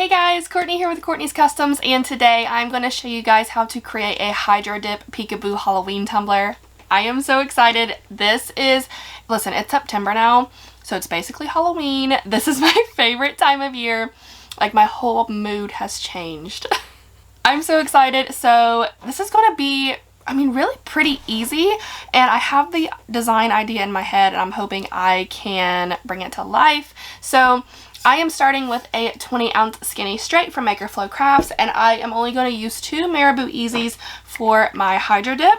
Hey guys, Courtney here with Courtney's Customs, and today I'm going to show you guys how to create a Hydro Dip Peekaboo Halloween tumbler. I am so excited. Listen, it's September now, so it's basically Halloween. This is my favorite time of year. Like, my whole mood has changed. I'm so excited. So this is going to be, really pretty easy, and I have the design idea in my head, and I'm hoping I can bring it to life. So I am starting with a 20-ounce skinny straight from Maker Flow Crafts, and I am only going to use 2 Marabou Easies for my Hydro Dip.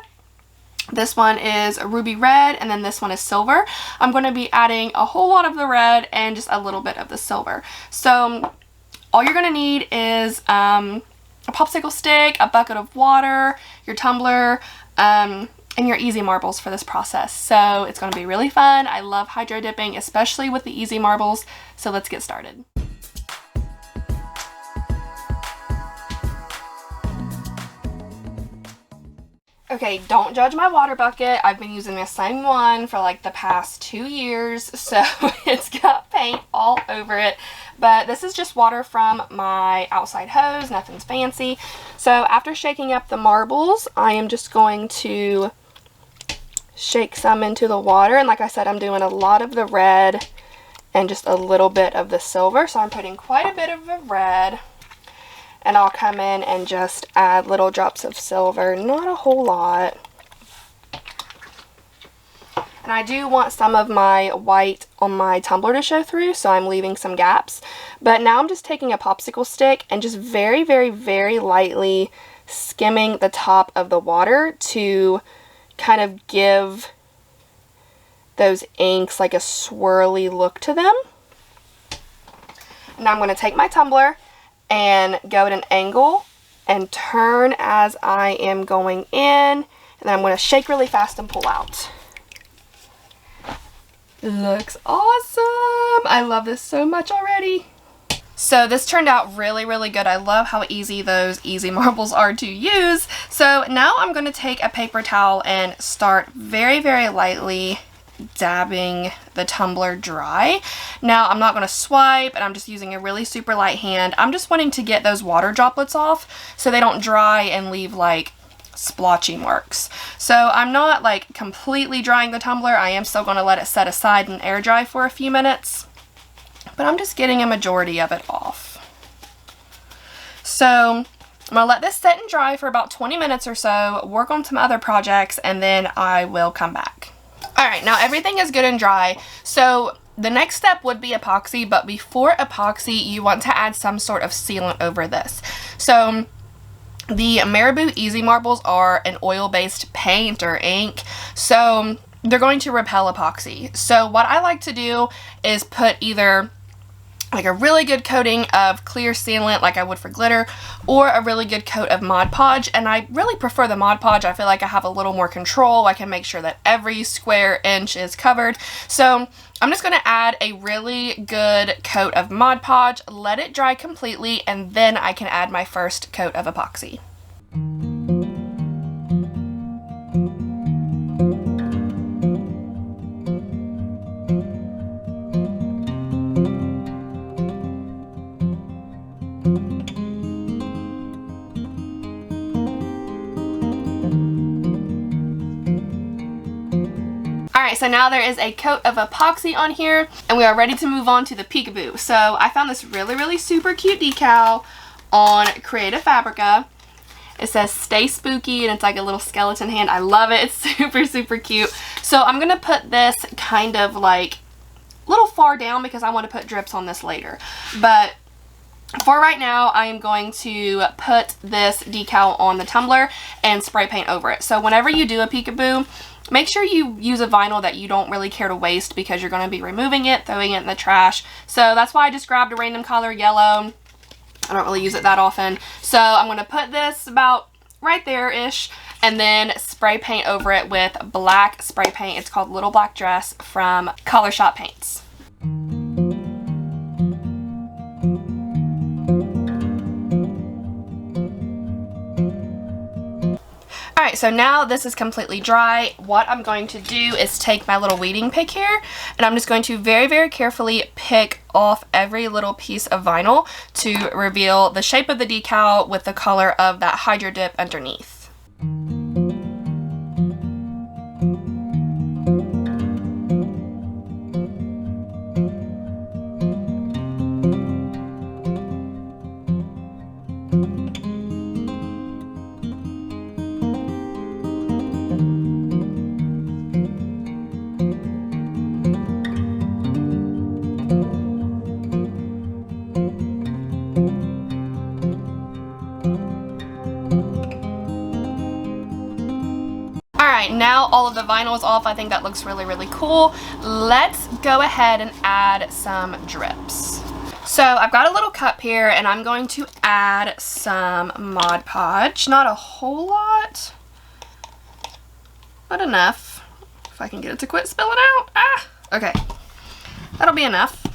This one is ruby red, and then this one is silver. I'm going to be adding a whole lot of the red and just a little bit of the silver. So all you're going to need is a popsicle stick, a bucket of water, your tumbler, and your easy marbles for this process. So it's going to be really fun. I love hydro dipping, especially with the easy marbles. So let's get started. Okay, don't judge my water bucket. I've been using the same one for like the past 2 years, so it's got paint all over it. But this is just water from my outside hose, nothing's fancy. So after shaking up the marbles, I am just going to shake some into the water. And like I said, I'm doing a lot of the red and just a little bit of the silver. So I'm putting quite a bit of the red. And I'll come in and just add little drops of silver, not a whole lot. And I do want some of my white on my tumbler to show through, so I'm leaving some gaps. But now I'm just taking a popsicle stick and just very, very, very lightly skimming the top of the water to kind of give those inks like a swirly look to them. Now I'm going to take my tumbler and go at an angle and turn as I am going in, and then I'm going to shake really fast and pull out. Looks awesome! I love this so much already. So this turned out really, really good. I love how easy those easy marbles are to use. So now I'm going to take a paper towel and start very, very lightly dabbing the tumbler dry. Now I'm not going to swipe, and I'm just using a really super light hand. I'm just wanting to get those water droplets off so they don't dry and leave like splotchy marks. So I'm not like completely drying the tumbler. I am still going to let it set aside and air dry for a few minutes, but I'm just getting a majority of it off. So I'm going to let this set and dry for about 20 minutes or so, work on some other projects, and then I will come back. Alright, now everything is good and dry, so the next step would be epoxy, but before epoxy, you want to add some sort of sealant over this. So the Marabou Easy Marbles are an oil-based paint or ink, so they're going to repel epoxy. So what I like to do is put either like a really good coating of clear sealant like I would for glitter, or a really good coat of Mod Podge, and I really prefer the Mod Podge. I feel like I have a little more control. I can make sure that every square inch is covered. So I'm just going to add a really good coat of Mod Podge, let it dry completely, and then I can add my first coat of epoxy. Alright, so now there is a coat of epoxy on here, and we are ready to move on to the Peekaboo. So I found this really, really super cute decal on Creative Fabrica. It says "Stay Spooky," and it's like a little skeleton hand. I love it. It's super, super cute. So I'm going to put this kind of like a little far down because I want to put drips on this later. But for right now, I am going to put this decal on the tumbler and spray paint over it. So whenever you do a Peekaboo, make sure you use a vinyl that you don't really care to waste, because you're going to be removing it, throwing it in the trash. So that's why I just grabbed a random color, yellow. I don't really use it that often. So I'm going to put this about right there-ish, and then spray paint over it with black spray paint. It's called Little Black Dress from Color Shop Paints. Alright, Okay, so now this is completely dry. What I'm going to do is take my little weeding pick here, and I'm just going to very, very carefully pick off every little piece of vinyl to reveal the shape of the decal with the color of that Hydro Dip underneath. Alright, now all of the vinyl is off. I think that looks really, really cool. Let's go ahead and add some drips. So I've got a little cup here, and I'm going to add some Mod Podge. Not a whole lot, but enough. If I can get it to quit spilling out. Ah, okay. That'll be enough.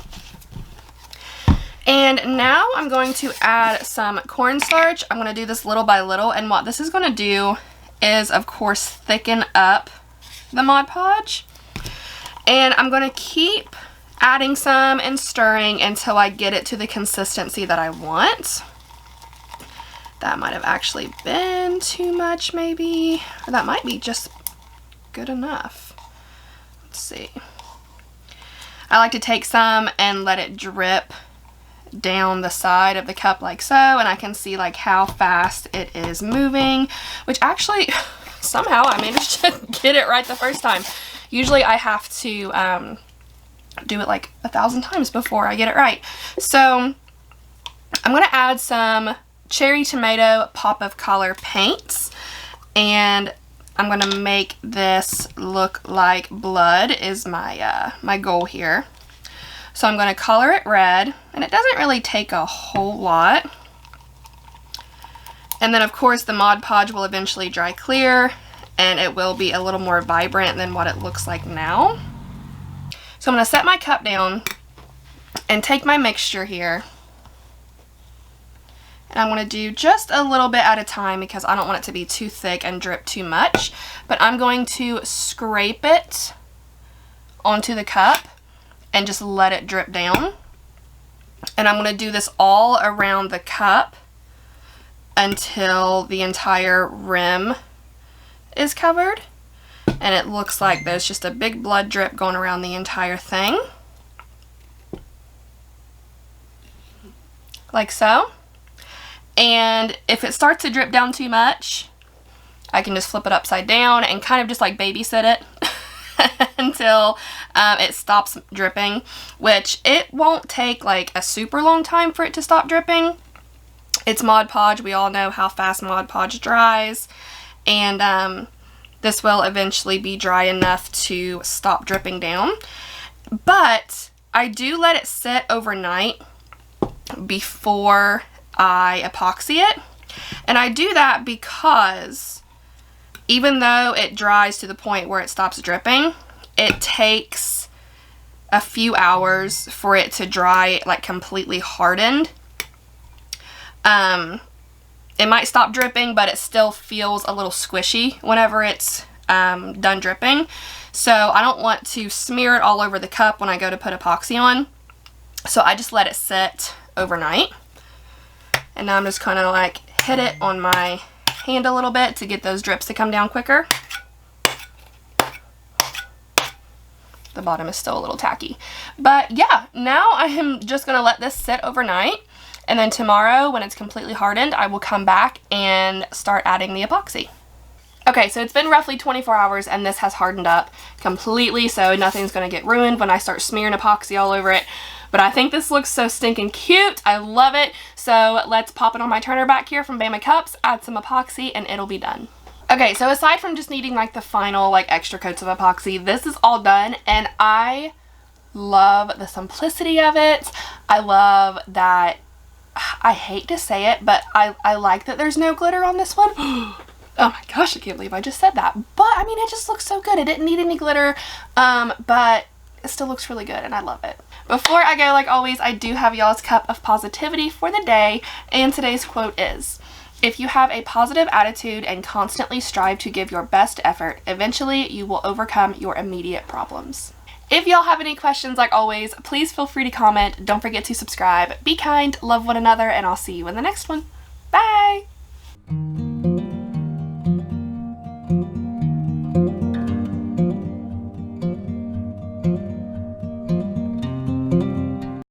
And now I'm going to add some cornstarch. I'm going to do this little by little, and what this is going to do is, of course, thicken up the Mod Podge. And I'm going to keep adding some and stirring until I get it to the consistency that I want. That might have actually been too much, maybe. Or that might be just good enough. Let's see. I like to take some and let it drip down the side of the cup like so, and I can see like how fast it is moving, which actually somehow I managed to get it right the first time. Usually I have to do it like 1,000 times before I get it right. So I'm going to add some cherry tomato pop of color paints, and I'm going to make this look like blood is my my goal here. So I'm going to color it red, and it doesn't really take a whole lot. And then of course the Mod Podge will eventually dry clear, and it will be a little more vibrant than what it looks like now. So I'm going to set my cup down and take my mixture here. And I'm going to do just a little bit at a time because I don't want it to be too thick and drip too much. But I'm going to scrape it onto the cup and just let it drip down. And I'm going to do this all around the cup until the entire rim is covered. And it looks like there's just a big blood drip going around the entire thing. Like so. And if it starts to drip down too much, I can just flip it upside down and kind of just like babysit it until it stops dripping, which it won't take like a super long time for it to stop dripping. It's Mod Podge. We all know how fast Mod Podge dries, and this will eventually be dry enough to stop dripping down. But I do let it sit overnight before I epoxy it, and I do that because even though it dries to the point where it stops dripping, it takes a few hours for it to dry like completely hardened. It might stop dripping, but it still feels a little squishy whenever it's done dripping. So I don't want to smear it all over the cup when I go to put epoxy on. So I just let it sit overnight. And now I'm just kind of like hit it on my hand a little bit to get those drips to come down quicker. The bottom is still a little tacky. But yeah, now I am just going to let this sit overnight. And then tomorrow, when it's completely hardened, I will come back and start adding the epoxy. Okay, so it's been roughly 24 hours and this has hardened up completely, so nothing's going to get ruined when I start smearing epoxy all over it. But I think this looks so stinking cute. I love it. So let's pop it on my turner back here from Bama Cups, add some epoxy, and it'll be done. Okay, so aside from just needing like the final like extra coats of epoxy, this is all done, and I love the simplicity of it. I love that, I hate to say it, but I like that there's no glitter on this one. Oh my gosh, I can't believe I just said that. But I mean, it just looks so good. It didn't need any glitter, but it still looks really good and I love it. Before I go, like always, I do have y'all's cup of positivity for the day, and today's quote is, If you have a positive attitude and constantly strive to give your best effort, eventually you will overcome your immediate problems. If y'all have any questions, like always, please feel free to comment. Don't forget to subscribe. Be kind, love one another, and I'll see you in the next one.